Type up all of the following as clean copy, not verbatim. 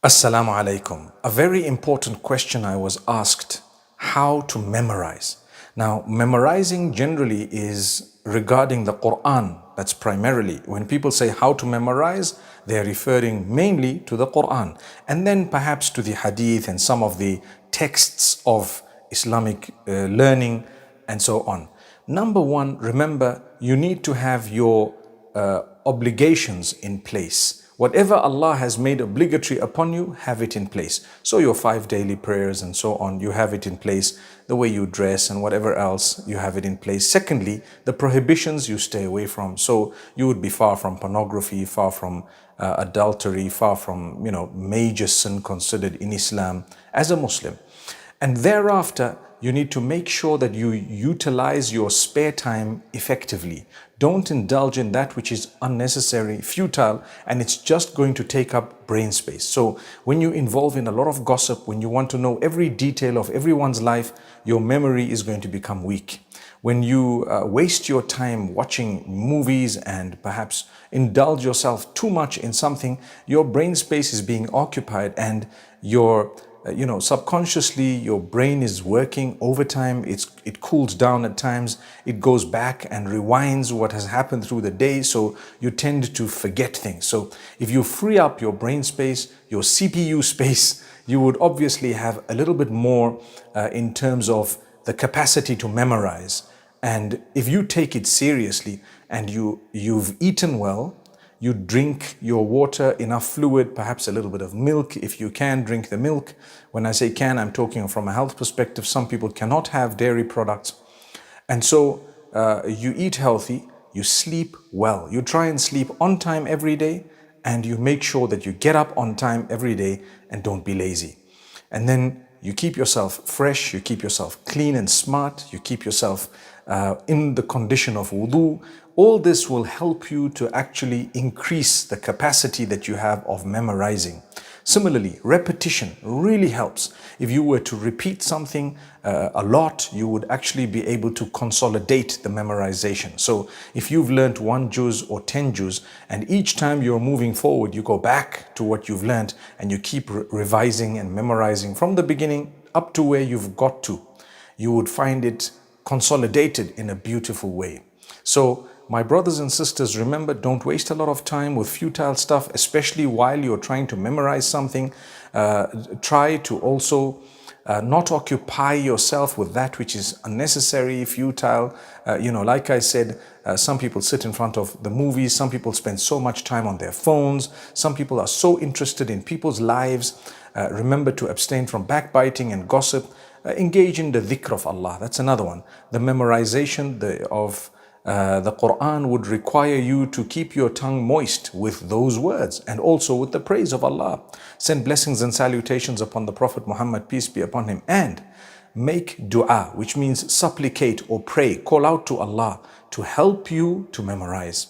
Assalamu alaikum. A very important question I was asked: how to memorize. Now, memorizing generally is regarding the Quran. That's primarily. When people say how to memorize, they're referring mainly to the Quran and then perhaps to the Hadith and some of the texts of Islamic learning and so on. Number one, remember, you need to have your obligations in place. Whatever Allah has made obligatory upon you, have it in place. So your 5 daily prayers and so on, you have it in place. The way you dress and whatever else, you have it in place. Secondly, the prohibitions you stay away from. So you would be far from pornography, far from adultery, far from, major sin considered in Islam as a Muslim. And thereafter, you need to make sure that you utilize your spare time effectively. Don't indulge in that which is unnecessary, futile, and it's just going to take up brain space. So when you involve in a lot of gossip, when you want to know every detail of everyone's life, your memory is going to become weak. When you waste your time watching movies and perhaps indulge yourself too much in something, your brain space is being occupied and your subconsciously your brain is working overtime. It cools down at times. It goes back and rewinds what has happened through the day. So you tend to forget things. So if you free up your brain space, your CPU space, you would obviously have a little bit more in terms of the capacity to memorize. And if you take it seriously and you've eaten well, you drink your water, enough fluid, perhaps a little bit of milk. If you can, drink the milk. When I say can, I'm talking from a health perspective. Some people cannot have dairy products. And so you eat healthy, you sleep well. You try and sleep on time every day, and you make sure that you get up on time every day and don't be lazy. And then you keep yourself fresh, you keep yourself clean and smart, you keep yourself in the condition of wudu. All this will help you to actually increase the capacity that you have of memorizing. Similarly, repetition really helps. If you were to repeat something a lot, you would actually be able to consolidate the memorization. So if you've learned 1 juz or 10 juz, and each time you're moving forward, you go back to what you've learned and you keep revising and memorizing from the beginning up to where you've got to, you would find it consolidated in a beautiful way. So my brothers and sisters, remember, don't waste a lot of time with futile stuff, especially while you're trying to memorize something. Try to also not occupy yourself with that which is unnecessary, futile. Like I said, some people sit in front of the movies. Some people spend so much time on their phones. Some people are so interested in people's lives. Remember to abstain from backbiting and gossip. Engage in the dhikr of Allah. That's another one. The memorization of the Quran would require you to keep your tongue moist with those words and also with the praise of Allah. Send blessings and salutations upon the Prophet Muhammad, peace be upon him, and make dua, which means supplicate or pray, call out to Allah to help you to memorize.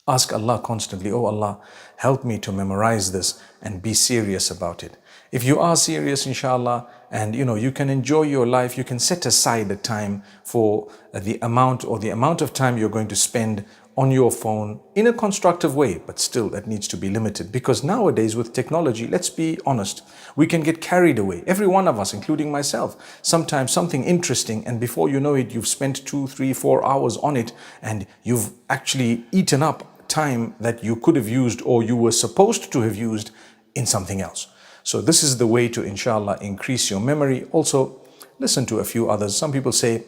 Ask Allah constantly, oh Allah, help me to memorize this, and be serious about it. If you are serious, inshallah, and you can enjoy your life, you can set aside the time for the amount of time you're going to spend on your phone in a constructive way, but still that needs to be limited, because nowadays with technology, let's be honest, we can get carried away. Every one of us, including myself, sometimes something interesting, and before you know it, you've spent 2, 3, 4 hours on it, and you've actually eaten up time that you could have used or you were supposed to have used in something else. So this is the way to, inshallah, increase your memory. Also, listen to a few others. Some people say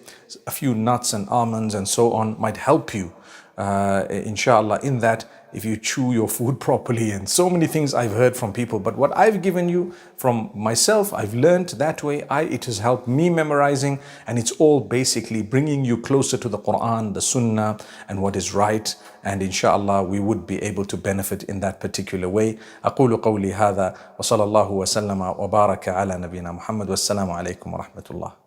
a few nuts and almonds and so on might help you, inshallah, in that if you chew your food properly, and so many things I've heard from people. But what I've given you from myself, I've learned that way. It has helped me memorizing, and it's all basically bringing you closer to the Quran, the Sunnah, and what is right. And inshallah, we would be able to benefit in that particular way. أقول قولي هذا وصلى الله وسلم وبارك على نبينا محمد والسلام عليكم ورحمة الله.